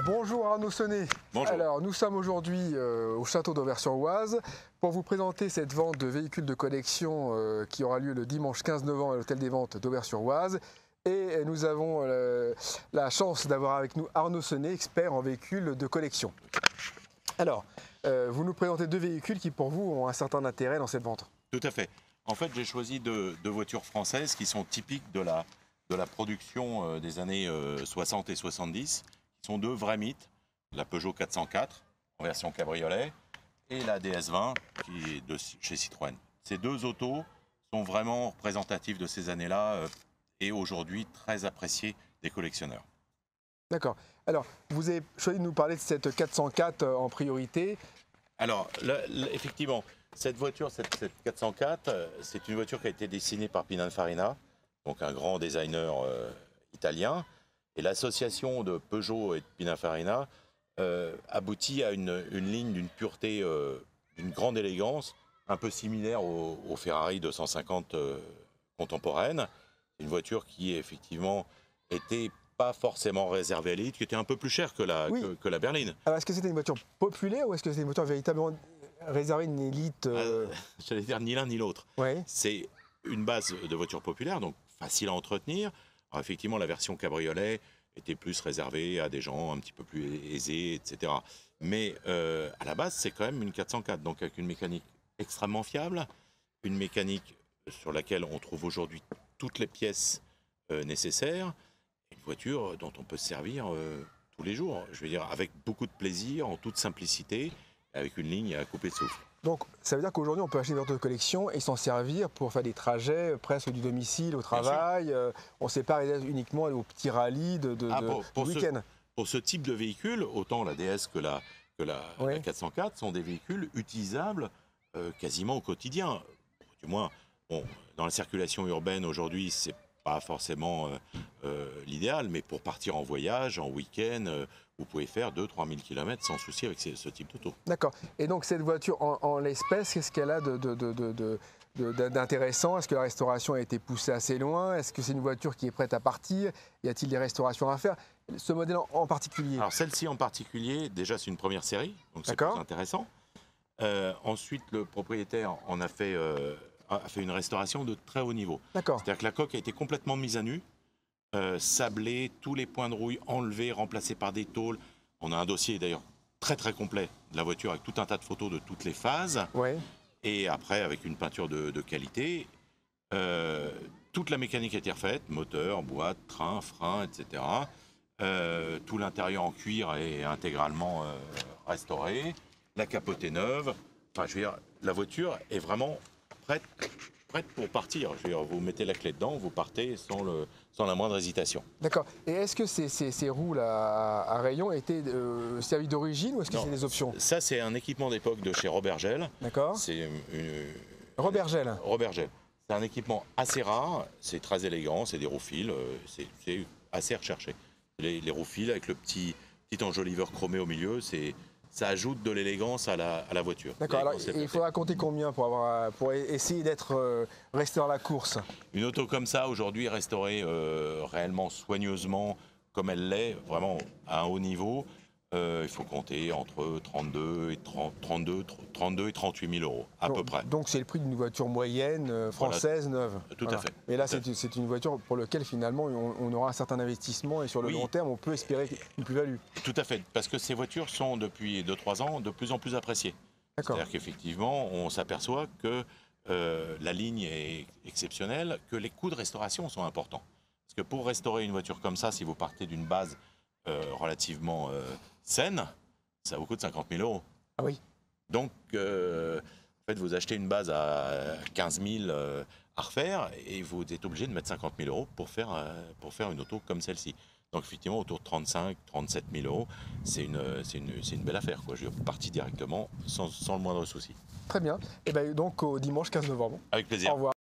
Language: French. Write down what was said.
Bonjour Arnaud Sonnet. Bonjour. Alors nous sommes aujourd'hui au château d'Auvers-sur-Oise pour vous présenter cette vente de véhicules de collection qui aura lieu le dimanche 15 novembre à l'hôtel des ventes d'Auvers-sur-Oise. Et nous avons la chance d'avoir avec nous Arnaud Sonnet, expert en véhicules de collection. Alors, vous nous présentez deux véhicules qui pour vous ont un certain intérêt dans cette vente. Tout à fait. En fait, j'ai choisi deux voitures françaises qui sont typiques de la production des années 60 et 70, qui sont deux vrais mythes. La Peugeot 404 en version cabriolet et la DS20 qui est de chez Citroën. Ces deux autos sont vraiment représentatifs de ces années-là et aujourd'hui très appréciés des collectionneurs. D'accord. Alors, vous avez choisi de nous parler de cette 404 en priorité. Alors, effectivement, cette voiture, cette 404, c'est une voiture qui a été dessinée par Pininfarina, donc un grand designer italien. Et l'association de Peugeot et de Pininfarina aboutit à une ligne d'une pureté, d'une grande élégance, un peu similaire aux Ferrari 250 contemporaines. Une voiture qui, effectivement, était pas forcément réservée à l'élite, qui était un peu plus chère que la berline. Alors, est-ce que c'était une voiture populaire ou est-ce que c'était une voiture véritablement réservée à une élite J'allais dire ni l'un ni l'autre. Ouais. C'est une base de voiture populaire, donc facile à entretenir. Alors, effectivement, la version cabriolet était plus réservée à des gens un petit peu plus aisés, etc. Mais à la base, c'est quand même une 404, donc avec une mécanique extrêmement fiable, une mécanique sur laquelle on trouve aujourd'hui toutes les pièces nécessaires, une voiture dont on peut se servir tous les jours, je veux dire, avec beaucoup de plaisir, en toute simplicité, avec une ligne à couper de souffle. Donc, ça veut dire qu'aujourd'hui, on peut acheter une voiture de collection et s'en servir pour faire des trajets presque du domicile au travail. On ne sait pas uniquement aller aux petits rallyes du week-end. Pour ce type de véhicule, autant la DS que la 404 sont des véhicules utilisables quasiment au quotidien. Du moins, bon, dans la circulation urbaine aujourd'hui, c'est pas forcément l'idéal, mais pour partir en voyage, en week-end, vous pouvez faire 2-3 000 km sans souci avec ce type d'auto. D'accord. Et donc cette voiture, en l'espèce, qu'est-ce qu'elle a d'intéressant? Est-ce que la restauration a été poussée assez loin? Est-ce que c'est une voiture qui est prête à partir? Y a-t-il des restaurations à faire? Ce modèle en particulier? Alors celle-ci en particulier, déjà c'est une première série, donc c'est plus intéressant. Ensuite, le propriétaire en a fait une restauration de très haut niveau. C'est-à-dire que la coque a été complètement mise à nu, sablée, tous les points de rouille enlevés, remplacés par des tôles. On a un dossier d'ailleurs très très complet de la voiture avec tout un tas de photos de toutes les phases. Ouais. Et après avec une peinture de qualité. Toute la mécanique a été refaite, moteur, boîte, train, frein, etc. Tout l'intérieur en cuir est intégralement restauré. La capote est neuve. Enfin, je veux dire, la voiture est vraiment prête pour partir. Je veux dire, vous mettez la clé dedans, vous partez sans la moindre hésitation. D'accord. Et est-ce que ces roues là, à rayons étaient servies d'origine ou est-ce que c'est des options? Ça, c'est un équipement d'époque de chez Robert Gell. D'accord. C'est Robert Gell. Robert Gell. C'est un équipement assez rare, c'est très élégant, c'est des roues fils, c'est assez recherché. Les roues fils avec le petit enjoliveur chromé au milieu, ça ajoute de l'élégance à la voiture. D'accord, alors il faudra compter combien pour essayer d'être resté dans la course? Une auto comme ça, aujourd'hui, restaurée réellement soigneusement, comme elle l'est, vraiment à un haut niveau, il faut compter entre 32 et 38 000 euros, à peu près. Donc c'est le prix d'une voiture moyenne française, neuve. Tout à fait. Et là, c'est une voiture pour laquelle finalement on aura un certain investissement et sur le long terme, on peut espérer une plus-value. Tout à fait, parce que ces voitures sont depuis 2-3 ans de plus en plus appréciées. C'est-à-dire qu'effectivement, on s'aperçoit que la ligne est exceptionnelle, que les coûts de restauration sont importants. Parce que pour restaurer une voiture comme ça, si vous partez d'une base relativement saine, ça vous coûte 50 000 euros. Ah oui. Donc, en fait, vous achetez une base à 15 000 à refaire et vous êtes obligé de mettre 50 000 euros pour faire une auto comme celle-ci. Donc, effectivement, autour de 35 000-37 000 euros, c'est une belle affaire, quoi. Je suis parti directement sans le moindre souci. Très bien. Et bien, donc, au dimanche 15 novembre. Avec plaisir. Au revoir.